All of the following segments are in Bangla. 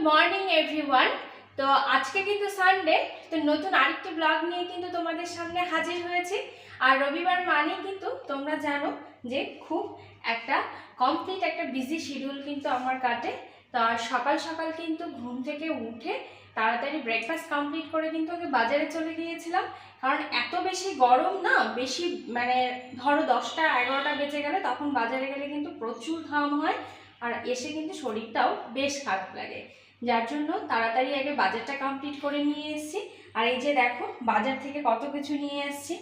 Morning everyone. তো আজকে কিন্তু সানডে, তো নতুন আরেকটি ব্লগ নিয়ে কিন্তু তোমাদের সামনে হাজির হয়েছি। আর রবিবার মানেই কিন্তু তোমরা জানো যে খুব একটা কমপ্লিট একটা বিজি শিডিউল কিন্তু আমার কাটে। তো সকাল সকাল কিন্তু ঘুম থেকে উঠে তাড়াতাড়ি ব্রেকফাস্ট কমপ্লিট করে কিন্তু আগে বাজারে চলে গিয়েছিলাম, কারণ এত বেশি গরম না, বেশি মানে ধরো 10টা 11টা বেজে গেলে তখন বাজারে গেলে কিন্তু প্রচুর ঘাম হয়, আর এসে কিন্তু শরীরটাও বেশ খারাপ লাগে। যার জন্য তাড়াতাড়ি আগে বাজারটা কমপ্লিট করে নিয়ে এসেছি। আর এই যে দেখো বাজার থেকে কত কিছু নিয়ে এসেছি।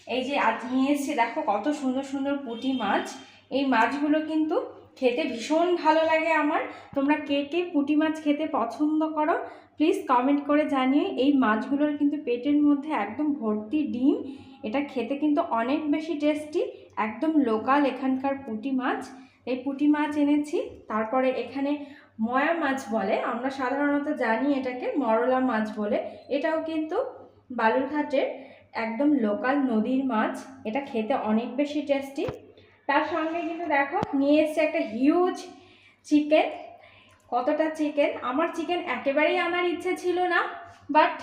এই যে আজ নিয়ে এসেছি দেখো কত সুন্দর সুন্দর পুঁটি মাছ। এই মাছগুলো কিন্তু খেতে ভীষণ ভালো লাগে আমার। তোমরা কে কে পুঁটি মাছ খেতে পছন্দ করো প্লিজ কমেন্ট করে জানিয়ে। এই মাছগুলোর কিন্তু পেটের মধ্যে একদম ভর্তি ডিম, এটা খেতে কিন্তু অনেক বেশি টেস্টি, একদম লোকাল এখানকার পুঁটি মাছ। এই পুঁটি মাছ এনেছি। তারপরে এখানে ময়া মাছ বলে, আমরা সাধারণত জানি এটাকে মরলা মাছ বলে। এটাও কিন্তু বালুরঘাটের একদম লোকাল নদীর মাছ, এটা খেতে অনেক বেশি টেস্টি। তার সঙ্গে কিন্তু দেখো নিয়ে এসছে একটা হিউজ চিকেন। কতটা চিকেন, আমার চিকেন একেবারেই আনার ইচ্ছে ছিল না, বাট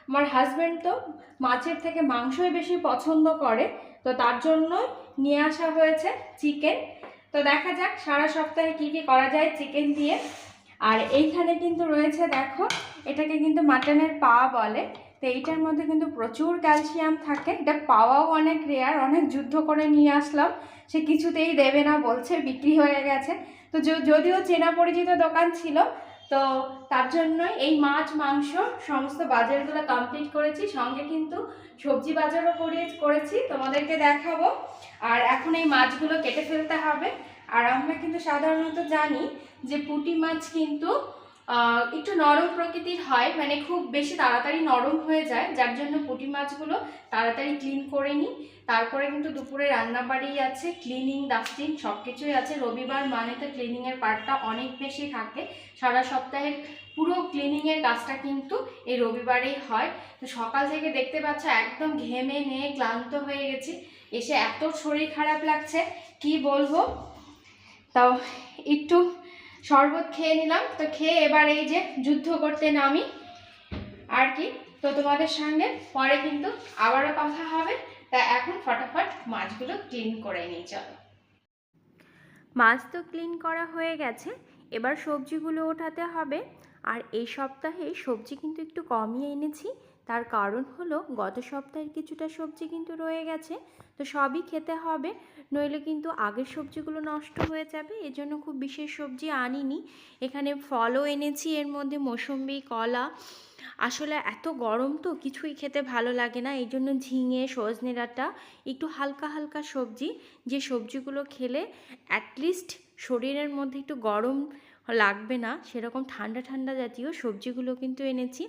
আমার হাজব্যান্ড তো মাছের থেকে মাংসই বেশি পছন্দ করে, তো তার জন্য নিয়ে আসা হয়েছে চিকেন। তো দেখা যাক সারা সপ্তাহে কি কি করা যায় চিকেন দিয়ে। আর এইখানে কিন্তু রয়েছে দেখো, এটাকে কিন্তু মাটনের পা বলে। তো এইটার মধ্যে কিন্তু প্রচুর ক্যালসিয়াম থাকে, এটা পাওয়াও অনেক রেয়ার, অনেক যুদ্ধ করে নিয়ে আসলাম, সে কিছুতেই দেবে না, বলছে বিক্রি হয়ে গেছে। তো যদিও চেনা পরিচিত দোকান ছিল, তো তার জন্যই এই মাছ মাংস সমস্ত বাজারগুলো কমপ্লিট করেছি, সঙ্গে কিন্তু সবজি বাজারও করেছি, তোমাদেরকে দেখাবো। আর এখন এই মাছগুলো কেটে ফেলতে হবে। আর আমরা কিন্তু সাধারণত জানি যে পুঁটি মাছ কিন্তু একটু নরম প্রকৃতির হয়, মানে খুব বেশি তাড়াতাড়ি নরম হয়ে যায়, যার জন্য পুঁটি মাছগুলো তাড়াতাড়ি ক্লিন করে নিই। তারপরে কিন্তু দুপুরে রান্নাবাড়ি আছে, ক্লিনিং ডাস্টিং সব কিছুই আছে। রবিবার মানে তো ক্লিনিংয়ের পার্টটা অনেক বেশি থাকে, সারা সপ্তাহের পুরো ক্লিনিংয়ের কাজটা কিন্তু এই রবিবারেই হয়। তো সকাল থেকে দেখতে পাচ্ছ একদম ঘেমে নিয়ে ক্লান্ত হয়ে গেছি, এসে এত শরীর খারাপ লাগছে কি বলবো। তাও একটু শরবত খেয়ে নিলাম, তো খেয়ে এবার এই যে যুদ্ধ করতে নামি আর কি। তো তোমাদের সঙ্গে পরে কিন্তু আবারও কথা হবে। তা এখন ফটাফট মাছগুলো ক্লিন করে নিই, চলো। মাছ তো ক্লিন করা হয়ে গেছে, এবার সবজিগুলো ওঠাতে হবে। আর এই সপ্তাহে সবজি কিন্তু একটু কমই এনেছি, তার কারণ হলো গত সপ্তাহের কিছুটা সবজি কিন্তু রয়ে গেছে, তো সবই খেতে হবে, নইলে কিন্তু আগের সবজিগুলো নষ্ট হয়ে যাবে। এজন্য খুব বিশেষ সবজি আনিনি। এখানে ফলও এনেছি, এর মধ্যে মৌসুম্বি, কলা। আসলে এত গরম তো কিছুই খেতে ভালো লাগে না, এই জন্য ঝিঙে, সজনে ডাঁটা, একটু হালকা হালকা সবজি, যে সবজিগুলো খেলে অ্যাটলিস্ট শরীরের মধ্যে একটু গরম লাগবে না, সেরকম ঠান্ডা ঠান্ডা জাতীয় সবজিগুলো কিন্তু এনেছি।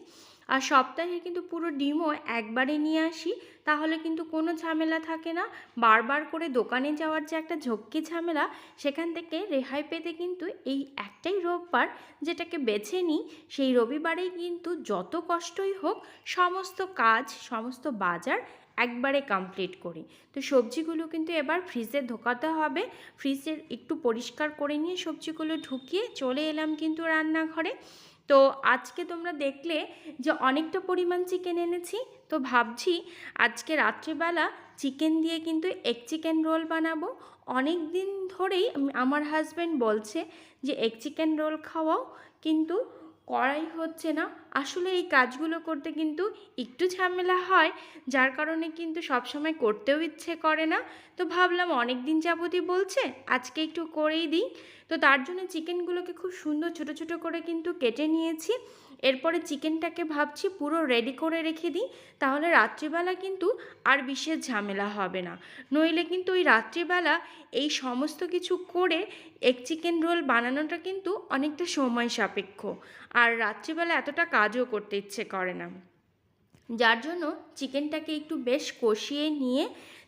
আর সপ্তাহে কিন্তু পুরো ডিমও একবারে নিয়ে আসি, তাহলে কিন্তু কোনো ঝামেলা থাকে না। বারবার করে দোকানে যাওয়ার যে একটা ঝক্কি ঝামেলা, সেখান থেকে রেহাই পেতে কিন্তু এই একটাই রোববার যেটাকে বেছে নিই, সেই রবিবারেই কিন্তু যত কষ্টই হোক সমস্ত কাজ, সমস্ত বাজার একবারে কমপ্লিট করি। তো সবজিগুলো কিন্তু এবার ফ্রিজে ঢোকাতে হবে, ফ্রিজের একটু পরিষ্কার করে নিয়ে সবজিগুলো ঢুকিয়ে চলে এলাম কিন্তু রান্নাঘরে। তো আজকে তোমরা দেখলে যে অনেকটা পরিমাণ চিকেন এনেছি, তো ভাবছি আজকে রাত্রিবেলা চিকেন দিয়ে কিন্তু এগ চিকেন রোল বানাবো। অনেক দিন ধরেই আমার হাজব্যান্ড বলছে যে এগ চিকেন রোল খাওয়াও, কিন্তু করাই হচ্ছে না। আসলে এই কাজগুলো করতে কিন্তু একটু ঝামেলা হয়, যার কারণে কিন্তু সবসময় করতেও ইচ্ছে করে না। তো ভাবলাম অনেক দিন যাবতই বলছে, আজকে একটু করেই দিই। তো তার জন্য চিকেনগুলোকে খুব সুন্দর ছোট ছোট করে কিন্তু কেটে নিয়েছি। এরপরে চিকেনটাকে ভাবছি পুরো রেডি করে রেখে দিই, তাহলে রাত্রিবেলা কিন্তু আর বিশেষ ঝামেলা হবে না। নইলে কিন্তু ওই রাত্রিবেলা এই সমস্ত কিছু করে এগ চিকেন রোল বানানোটা কিন্তু অনেকটা সময় সাপেক্ষ, আর রাত্রিবেলা এতটা কাজও করতে ইচ্ছে করে না। যার জন্য চিকেনটাকে একটু বেশ কষিয়ে নিয়ে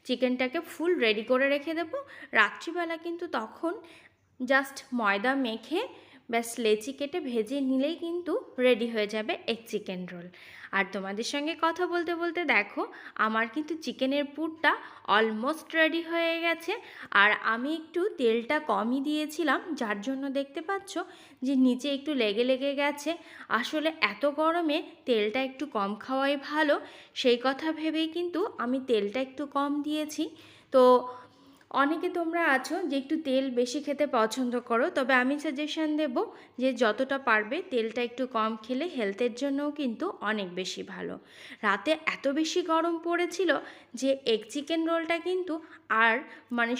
চিকেনটাকে ফুল রেডি করে রেখে দেবো। রাত্রিবেলা কিন্তু তখন জাস্ট ময়দা মেখে ব্যাস লেচি কেটে ভেজে নিলেই কিন্তু রেডি হয়ে যাবে এগ চিকেন রোল। আর তোমাদের সঙ্গে কথা বলতে বলতে দেখো আমার কিন্তু চিকেনের পুরটা অলমোস্ট রেডি হয়ে গেছে। আর আমি একটু তেলটা কমই দিয়েছিলাম, যার জন্য দেখতে পাচ্ছ যে নিচে একটু লেগে লেগে গেছে। আসলে এত গরমে তেলটা একটু কম খাওয়াই ভালো, সেই কথা ভেবেই কিন্তু আমি তেলটা একটু কম দিয়েছি। তো অনেকে তোমরা আছো যে একটু তেল বেশি খেতে পছন্দ করো, তবে আমি সাজেশন দেব যে যতটা পারবে তেলটা একটু কম খেলে হেলথের জন্যও কিন্তু অনেক বেশি ভালো। রাতে এত বেশি গরম পড়েছিল যে এগ চিকেন রোলটা কিন্তু আর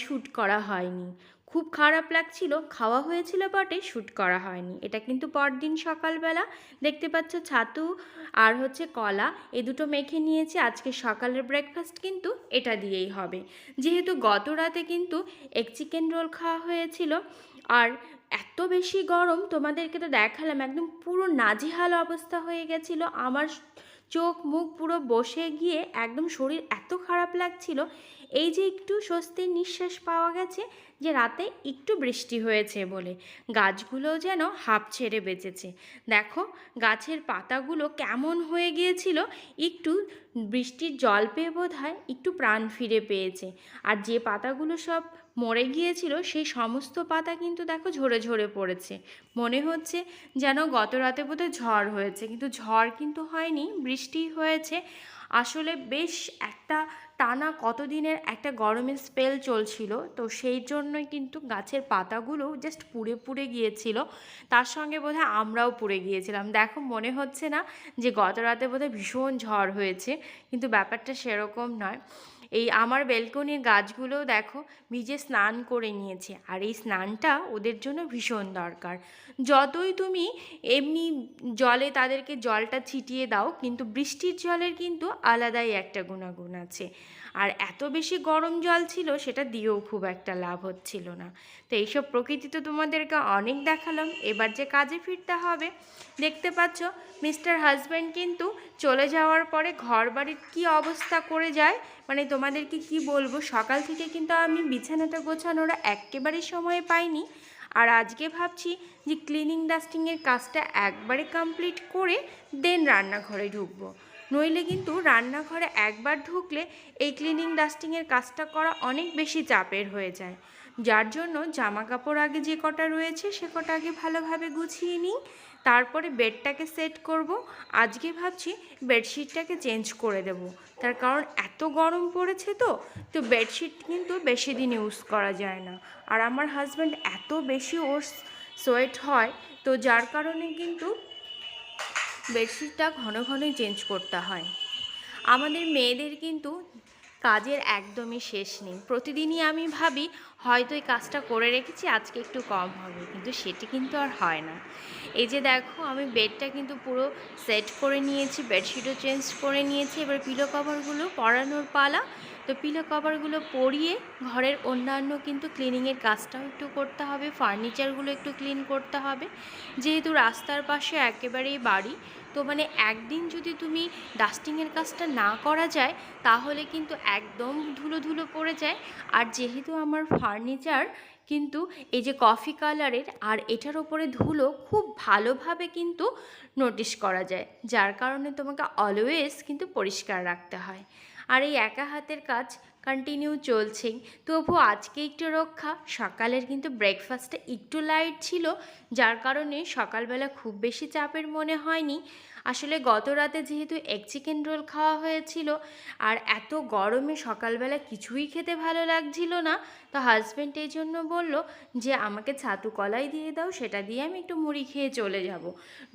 শ্যুট করা হয়নি। খুব খারাপ লাগছিল, খাওয়া হয়েছিল বটে, শ্যুট করা হয়নি। এটা কিন্তু পরদিন সকালবেলা দেখতে পাচ্ছ ছাতু আর কলা এই দুটো মেখে নিয়েছি। আজকে সকালের ব্রেকফাস্ট কিন্তু এটা দিয়েই হবে, যেহেতু গত রাতে কিন্তু এগ চিকেন রোল খাওয়া হয়েছিল। আর এত বেশি গরম, তোমাদেরকে তো দেখালাম একদম পুরো নাজেহাল অবস্থা হয়ে গেছিলো আমার, চোখ মুখ পুরো বসে গিয়ে একদম শরীর এত খারাপ লাগছিল। এই যে একটু স্বস্তির নিঃশ্বাস পাওয়া গেছে যে রাতে একটু বৃষ্টি হয়েছে বলে, গাছগুলোও যেন হাঁপ ছেড়ে বেঁচেছে। দেখো গাছের পাতাগুলো কেমন হয়ে গিয়েছিল, একটু বৃষ্টির জল পেয়ে বোধহয় একটু প্রাণ ফিরে পেয়েছে। আর যে পাতাগুলো সব মরে গিয়েছিল সেই সমস্ত পাতা কিন্তু দেখো ঝরে ঝরে পড়েছে। মনে হচ্ছে যেন গত রাতে বোধহয় ঝড় হয়েছে, কিন্তু ঝড় কিন্তু হয়নি, বৃষ্টি হয়েছে। আসলে বেশ একটা টানা কতদিনের একটা গরমের স্পেল চলছিল, তো সেই জন্যই কিন্তু গাছের পাতাগুলো জাস্ট পুড়ে পুড়ে গিয়েছিল। তার সঙ্গে বোধহয় আমরাও পুড়ে গিয়েছিলাম। দেখো মনে হচ্ছে না যে গত রাতে বোধহয় ভীষণ ঝড় হয়েছে, কিন্তু ব্যাপারটা সেরকম নয়। এই আমার বেলকনির গাছগুলোও দেখো ভিজে স্নান করে নিয়েছে, আর এই স্নানটা ওদের জন্য ভীষণ দরকার। যতই তুমি এমনি জলে তাদেরকে জলটা ছিটিয়ে দাও, কিন্তু বৃষ্টির জলের কিন্তু আলাদাই একটা গুণাগুণ আছে। আর এত বেশি গরম জল ছিল সেটা দিয়েও খুব একটা লাভ হচ্ছিল না। তো এইসব প্রকৃতি তো তোমাদেরকে অনেক দেখালাম, এবার যে কাজে ফিরতে হবে। দেখতে পাচ্ছ মিস্টার হাজব্যান্ড কিন্তু চলে যাওয়ার পরে ঘর বাড়ির কী অবস্থা করে যায়, তোমাদেরকে কি বলবো। সকাল থেকে কিন্তু আমি বিছানাটা গোছানোর একেবারে সময় পাইনি। আর আজকে ভাবছি যে ক্লিনিং ডাস্টিংয়ের কাজটা একবারে কমপ্লিট করে দেন রান্নাঘরে ঢুকবো। নইলে কিন্তু রান্নাঘরে একবার ঢুকলে এই ক্লিনিং ডাস্টিংয়ের কাজটা করা অনেক বেশি চাপের হয়ে যায়। যার জন্য জামা কাপড় আগে যে কটা রয়েছে সে কটা আগে ভালোভাবে গুছিয়ে নিই, তারপরে বেডটাকে সেট করব। আজকে ভাবছি বেডশিটটাকে চেঞ্জ করে দেব, তার কারণ এত গরম পড়েছে। তো বেডশিট কিন্তু বেশি দিন ইউজ করা যায় না। আর আমার হাজব্যান্ড এত বেশি ওর সোয়েট হয়, তো যার কারণে কিন্তু বেডশিটটা ঘন ঘনই চেঞ্জ করতে হয়। আমাদের মেয়েদের কিন্তু কাজের একদমই শেষ নেই। প্রতিদিনই আমি ভাবি হয়তো এই কাজটা করে রেখেছি, আজকে একটু কম হবে, কিন্তু সেটি কিন্তু আর হয় না। এই যে দেখো আমি বেডটা কিন্তু পুরো সেট করে নিয়েছি, বেডশিটও চেঞ্জ করে নিয়েছি। এবার পিলো কভারগুলো পরানোর পালা। তো পিলো কভারগুলো পরিয়ে ঘরের অন্যান্য কিন্তু ক্লিনিংয়ের কাজটাও একটু করতে হবে, ফার্নিচারগুলো একটু ক্লিন করতে হবে। যেহেতু রাস্তার পাশে একেবারেই বাড়ি, তো একদিন যদি তুমি ডাস্টিংয়ের কাজটা না করা যায় তাহলে কিন্তু একদম ধুলো ধুলো পড়ে যায়। আর যেহেতু আমার ফার্নিচার কিন্তু এই যে কফি কালারের, আর এটার ওপরে ধুলো খুব ভালোভাবে কিন্তু নোটিশ করা যায়, যার কারণে তোমাকে অলওয়েজ কিন্তু পরিষ্কার রাখতে হয়। আর এই একা হাতের কাজ কন্টিনিউ চলছেই। তবু আজকে একটু রক্ষা, সকালের কিন্তু ব্রেকফাস্টটা একটু লাইট ছিল, যার কারণে সকালবেলা খুব বেশি চাপের মনে হয়নি। আসলে গত রাতে যেহেতু এগ চিকেন রোল খাওয়া হয়েছিল, আর এত গরমে সকালবেলা কিছুই খেতে ভালো লাগছিল না, তো হাজব্যান্ড এই জন্য বলল যে আমাকে ছাতু কলাই দিয়ে দাও, সেটা দিয়ে আমি একটু মুড়ি খেয়ে চলে যাব।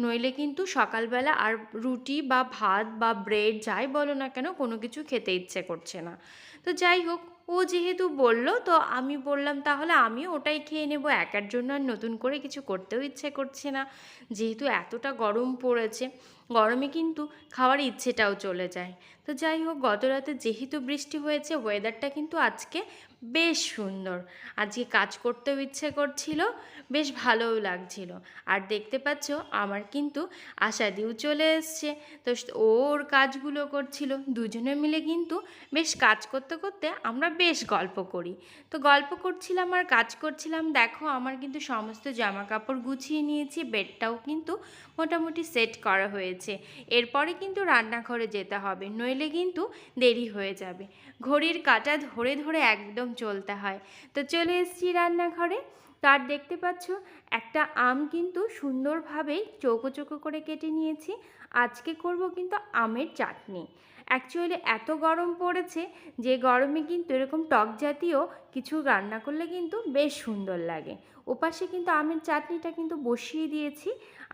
নইলে কিন্তু সকালবেলা আর রুটি বা ভাত বা ব্রেড যাই বলো না কেন কোনো কিছু খেতে ইচ্ছে করছে না। তো যাই হোক, ও যেহেতু বলল তো আমি বললাম তাহলে আমিও ওটাই খেয়ে নেব, একার জন্য আর নতুন করে কিছু করতেও ইচ্ছে করছে না, যেহেতু এতটা গরম পড়েছে। গরমে কিন্তু খাওয়ার ইচ্ছেটাও চলে যায়। তো যাই হোক, গত রাতে যেহেতু বৃষ্টি হয়েছে, ওয়েদারটা কিন্তু আজকে বেশ সুন্দর। আজকে কাজ করতেও ইচ্ছে করছিল, বেশ ভালোও লাগছিল। আর দেখতে পাচ্ছ আমার কিন্তু আশাদিও চলে এসছে। তো ওর কাজগুলো করছিল, দুজনে মিলে কিন্তু বেশ কাজ করতে করতে আমরা বেশ গল্প করি। তো গল্প করছিলাম আর কাজ করছিলাম। দেখো আমার কিন্তু সমস্ত জামা কাপড় গুছিয়ে নিয়েছি, বেডটাও কিন্তু মোটামুটি সেট করা হয়েছে। এরপরে কিন্তু রান্নাঘরে যেতে হবে, নইলে কিন্তু দেরি হয়ে যাবে। ঘড়ির কাঁটা ধরে ধরে একদম চলতে হয়। তো চলে এসেছি রান্নাঘরে। তার দেখতে পাচ্ছ একটা আম কিন্তু সুন্দরভাবেই চৌকো চৌকো করে কেটে নিয়েছি। আজকে করব কিন্তু আমের চাটনি। অ্যাকচুয়ালি এত গরম পড়েছে যে গরমে কিন্তু এরকম টক জাতীয় কিছু রান্না করলে কিন্তু বেশ সুন্দর লাগে। ওপাশে কিন্তু আমের চাটনিটা কিন্তু বসিয়ে দিয়েছি।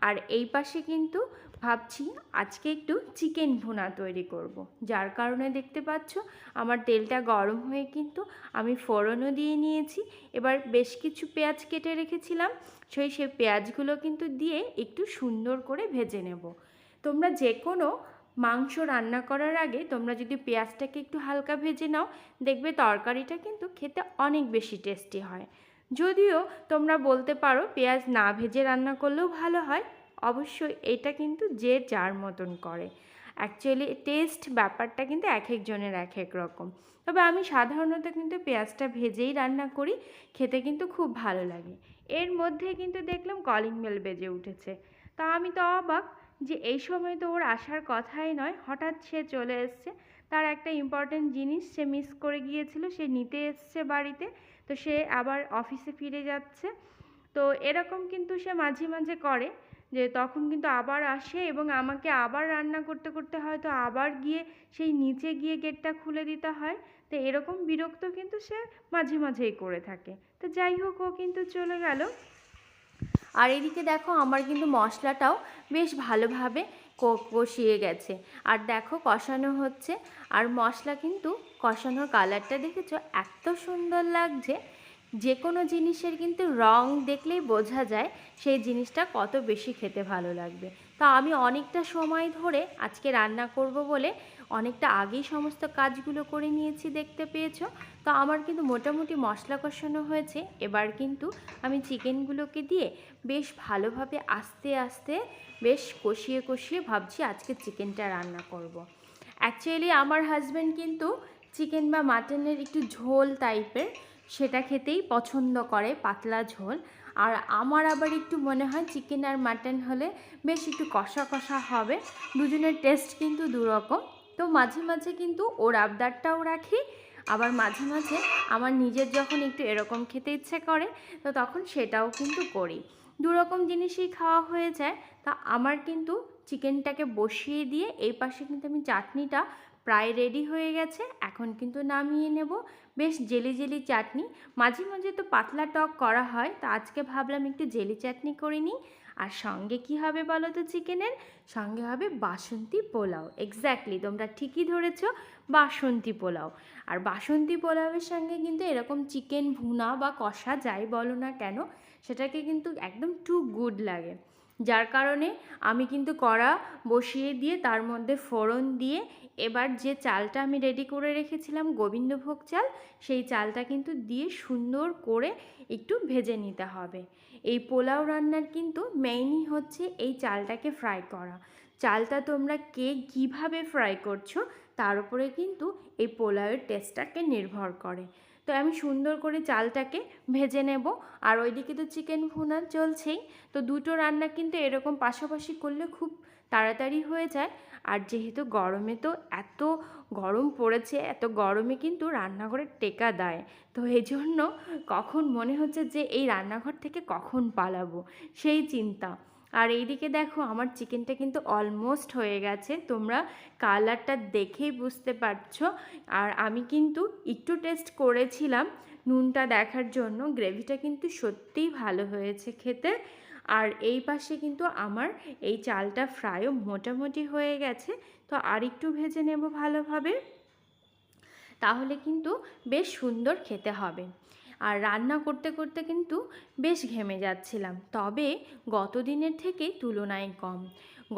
আর এই পাশে কিন্তু ভাবছি আজকে একটু চিকেন ভুনা তৈরি করব। যার কারণে দেখতে পাচ্ছ আমার তেলটা গরম হয়ে কিন্তু আমি ফোড়নও দিয়ে নিয়েছি। এবার বেশ কিছু পেঁয়াজ কেটে রেখেছিলাম, সেই পেঁয়াজগুলো কিন্তু দিয়ে একটু সুন্দর করে ভেজে নেব। তোমরা যে কোনো মাংস রান্না করার আগে তোমরা যদি পেঁয়াজটাকে একটু হালকা ভেজে নাও, দেখবে তরকারিটা কিন্তু খেতে অনেক বেশি টেস্টি হয়। যদিও তোমরা বলতে পারো পেঁয়াজ না ভেজে রান্না করলেও ভালো হয়, অবশ্যই এটা কিন্তু যে যার মতন করে। অ্যাকচুয়ালি টেস্ট ব্যাপারটা কিন্তু এক একজনের এক এক রকম। তবে আমি সাধারণত কিন্তু পেঁয়াজটা ভেজেই রান্না করি, খেতে কিন্তু খুব ভালো লাগে। এর মধ্যে কিন্তু দেখলাম কলিং বেল বেজে উঠেছে। তা আমি তো অবাক যে এই সময় তো ওর আসার কথাই নয়, হঠাৎ সে চলে এসছে। তার একটা ইম্পর্ট্যান্ট জিনিস সে মিস করে গিয়েছিল, সে নিতে এসছে বাড়িতে। তো সে আবার অফিসে ফিরে যাচ্ছে। তো এরকম কিন্তু সে মাঝে মাঝে করে, যে তখন কিন্তু আবার আসে এবং আমাকে আবার রান্না করতে করতে হয়তো আবার গিয়ে সেই নিচে গিয়ে গেটটা খুলে দিতে হয়। তো এরকম বিরক্ত কিন্তু সে মাঝে মাঝেই করে থাকে। তো যাই হোক, ও কিন্তু চলে গেল। আর এদিকে দেখো আমার কিন্তু মশলাটাও বেশ ভালোভাবে কষিয়ে গেছে। আর দেখো কষানো হচ্ছে, আর মশলা কিন্তু কষানোর কালারটা দেখেছো এত সুন্দর লাগছে। যে কোনো জিনিসের কিন্তু রং দেখলেই বোঝা যায় সেই জিনিসটা কত বেশি খেতে ভালো লাগবে। তা আমি অনেকটা সময় ধরে আজকে রান্না করব বলে অনেকটা আগেই সমস্ত কাজগুলো করে নিয়েছি, দেখতে পেয়েছো। তো আমার কিন্তু মোটামুটি মশলা কষানো হয়েছে। এবার কিন্তু আমি চিকেনগুলোকে দিয়ে বেশ ভালোভাবে আস্তে আস্তে বেশ কষিয়ে কষিয়ে ভাবছি আজকে চিকেনটা রান্না করব। অ্যাকচুয়ালি আমার হাজব্যান্ড কিন্তু চিকেন বা মাটনের একটু ঝোল টাইপের সেটা খেতেই পছন্দ করে, পাতলা ঝোল। আর আমার আবার একটু মনে হয় চিকেন আর মাটন হলে বেশ একটু কষা কষা হবে। দুজনের টেস্ট কিন্তু দুরকম। তো মাঝে মাঝে কিন্তু ওর আবদারটাও রাখি, আবার মাঝে মাঝে আমার নিজের যখন একটু এরকম খেতে ইচ্ছে করে তো তখন সেটাও কিন্তু করি। দুরকম জিনিসই খাওয়া হয়ে যায়। তা আমার কিন্তু চিকেনটাকে বসিয়ে দিয়ে এই পাশে কিন্তু আমি চাটনিটা প্রায় রেডি হয়ে গেছে, এখন কিন্তু নামিয়ে নেব। বেশ জেলি জেলি চাটনি, মাঝে মাঝে তো পাতলা টক করা হয়, তো আজকে ভাবলাম একটু জেলি চাটনি করে নিই। আর সঙ্গে কি হবে বলো তো, চিকেনের সঙ্গে হবে বাসন্তী পোলাও। এক্স্যাক্টলি তোমরা ঠিকই ধরেছো, বাসন্তী পোলাও। আর বাসন্তী পোলাওয়ের সঙ্গে কিন্তু এরকম চিকেন ভুনা বা কষা যাই বলো না কেন, সেটাকে কিন্তু একদম টু গুড লাগে। যার কারণে আমি কিন্তু কড়া বসিয়ে দিয়ে তার মধ্যে ফোড়ন দিয়ে এবার যে চালটা আমি রেডি করে রেখেছিলাম গোবিন্দভোগ চাল, সেই চালটা কিন্তু দিয়ে সুন্দর করে একটু ভেজে নিতে হবে। এই পোলাও রান্নার কিন্তু মেইনই হচ্ছে এই চালটাকে ফ্রাই করা। চালটা তোমরা কে কীভাবে ফ্রাই করছো তার উপরে কিন্তু এই পোলাওয়ের টেস্টটাকে নির্ভর করে। তো আমি সুন্দর করে চালটাকে ভেজে নেব। আর ওইদিকে তো চিকেন ভুনা চলছেই। তো দুটো রান্না কিন্তু এরকম পাশাপাশি করলে খুব তাড়াতাড়ি হয়ে যায়। আর যেহেতু গরমে তো এত গরম পড়েছে, এত গরমে কিন্তু রান্নাঘরে টেকা দেয়। তো এই জন্য কখন মনে হচ্ছে যে এই রান্নাঘর থেকে কখন পালাবো সেই চিন্তা। আর এইদিকে দেখো আমার চিকেনটা কিন্তু অলমোস্ট হয়ে গেছে, তোমরা কালারটা দেখেই বুঝতে পারছো। আর আমি কিন্তু একটু টেস্ট করেছিলাম নুনটা দেখার জন্য, গ্রেভিটা কিন্তু সত্যিই ভালো হয়েছে খেতে। আর এই পাশে কিন্তু আমার এই চালটা ফ্রাইও মোটামুটি হয়ে গেছে। তো আর একটু ভেজে নেব ভালোভাবে, তাহলে কিন্তু বেশ সুন্দর খেতে হবে। আর রান্না করতে করতে কিন্তু বেশ ঘেমে যাচ্ছিলাম, তবে গত দিনের থেকে তুলনায় কম।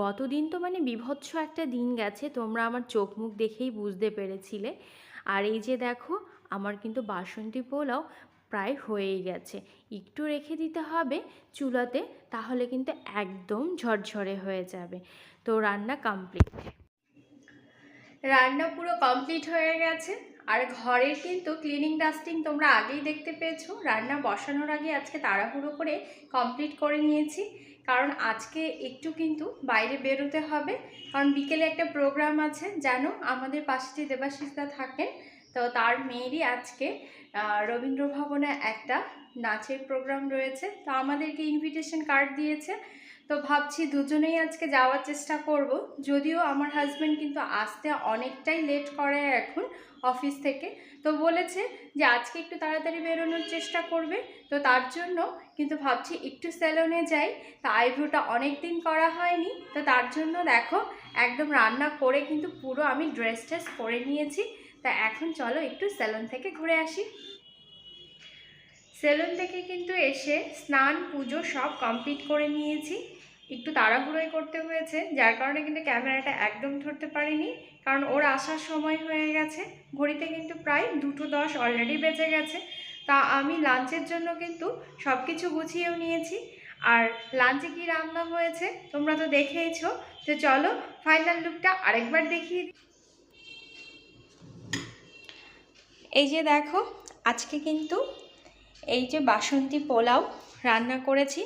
গতদিন তো মানে বীভৎস একটা দিন গেছে, তোমরা আমার চোখ মুখ দেখেই বুঝতে পেরেছিলে। আর এই যে দেখো, আমার কিন্তু বাসন্তী পোলাও প্রায় হয়েই গেছে। একটু রেখে দিতে হবে চুলাতে, তাহলে কিন্তু একদম ঝরঝরে হয়ে যাবে। তো রান্না কমপ্লিট। রান্না পুরো কমপ্লিট হয়ে গেছে। আর ঘরের কিন্তু ক্লিনিং ডাস্টিং তোমরা আগেই দেখতে পেয়েছো। রান্না বসানোর আগে আজকে তাড়াহুড়ো করে কমপ্লিট করে নিয়েছি, কারণ আজকে একটু কিন্তু বাইরে বেরোতে হবে। কারণ বিকেলে একটা প্রোগ্রাম আছে, জানো আমাদের পাশে যে দেবাশিসদা থাকেন, তো তার মেয়েরই আজকে রবীন্দ্র ভবনে একটা নাচের প্রোগ্রাম রয়েছে। তো আমাদেরকে ইনভিটেশন কার্ড দিয়েছে, তো ভাবছি দুজনেই আজকে যাওয়ার চেষ্টা করব। যদিও আমার হাজব্যান্ড কিন্তু আসতে অনেকটাই লেট করে এখন অফিস থেকে, তো বলেছে যে আজকে একটু তাড়াতাড়ি বেরোনোর চেষ্টা করবে। তো তার জন্য কিন্তু ভাবছি একটু স্যালনে যাই। তা আইব্রোটা অনেক দিন করা হয়নি, তো তার জন্য দেখো একদম রান্না করে কিন্তু পুরো আমি ড্রেস ট্রেস পরে নিয়েছি। তা এখন চলো একটু স্যালন থেকে ঘুরে আসি। সেলুন থেকে কিন্তু এসে স্নান পুজো সব কমপ্লিট করে নিয়েছি। একটু তাড়াহুড়োই করতে হয়েছে, যার কারণে কিন্তু ক্যামেরাটা একদম ধরতে পারিনি, কারণ ওর আসার সময় হয়ে গেছে। ঘড়িতে কিন্তু প্রায় 2:10 অলরেডি বেজে গেছে। তা আমি লাঞ্চের জন্য কিন্তু সব কিছু গুছিয়েও নিয়েছি। আর লাঞ্চে কি রান্না হয়েছে তোমরা তো দেখেইছো। তো চলো ফাইনাল লুকটা আরেকবার দেখিয়ে দিই। এই যে দেখো, আজকে কিন্তু এই যে বাসন্তী পোলাও রান্না করেছি,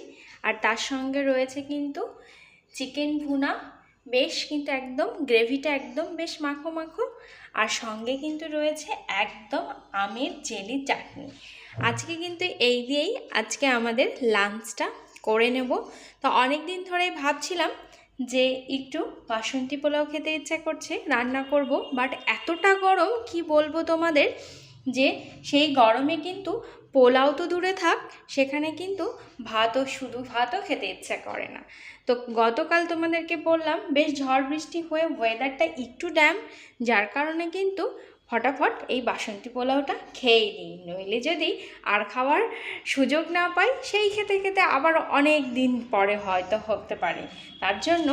আর তার সঙ্গে রয়েছে কিন্তু চিকেন ভুনা। বেশ কিন্তু একদম গ্রেভিটা একদম বেশ মাখো মাখো, আর সঙ্গে কিন্তু রয়েছে একদম আমের জেলি চাটনি। আজকে কিন্তু এই দিয়েই আজকে আমাদের লাঞ্চটা করে নেব। তো অনেক দিন ধরেই ভাবছিলাম যে একটু বাসন্তী পোলাও খেতে ইচ্ছে করছে, রান্না করব, বাট এতটা গরম কি বলবো তোমাদের, যে সেই গরমে কিন্তু পোলাও তো দূরে থাক, সেখানে কিন্তু শুধু ভাতও খেতে ইচ্ছা করে না। তো গতকাল তোমাদেরকে বললাম বেশ ঝড় বৃষ্টি হয়ে ওয়েদারটা একটু ড্যাম্প, যার কারণে কিন্তু ফটাফট এই বাসন্তী পোলাওটা খেয়েই নিই। নইলে যদি আর খাওয়ার সুযোগ না পাই, সেই খেতে খেতে আবার অনেক দিন পরে হয়তো হতে পারে। তার জন্য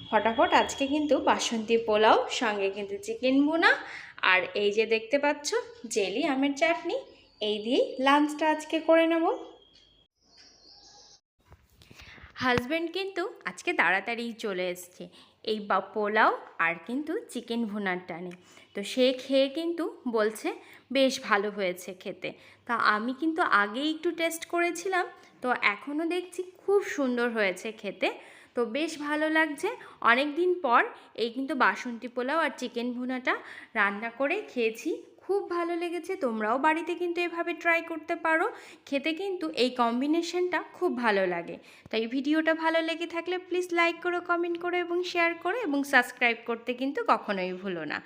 ফটাফট আজকে কিন্তু বাসন্তী পোলাও, সঙ্গে কিন্তু চিকেন ভুনা, আর এই যে দেখতে পাচ্ছ জেলি আমের চাটনি, এই দিয়েই লাঞ্চটা আজকে করে নেব। হাজব্যান্ড কিন্তু আজকে তাড়াতাড়ি চলে এসছে এই পোলাও আর কিন্তু চিকেন ভুনার টানে। তো সে খেয়ে কিন্তু বলছে বেশ ভালো হয়েছে খেতে। তা আমি কিন্তু আগেই একটু টেস্ট করেছিলাম, তো এখনও দেখছি খুব সুন্দর হয়েছে খেতে। তো বেশ ভালো লাগছে। অনেক দিন পর এই কিন্তু বাসন্তী পোলাও আর চিকেন ভুনাটা রান্না করে খেয়েছি, খুব ভালো লেগেছে। তোমরাও বাড়িতে কিন্তু এভাবে ট্রাই করতে পারো, খেতে কিন্তু এই কম্বিনেশনটা খুব ভালো লাগে। তাই ভিডিওটা ভালো লেগে থাকলে প্লিজ লাইক করো, কমেন্ট করো এবং শেয়ার করো, এবং সাবস্ক্রাইব করতে কিন্তু কখনোই ভুলো না।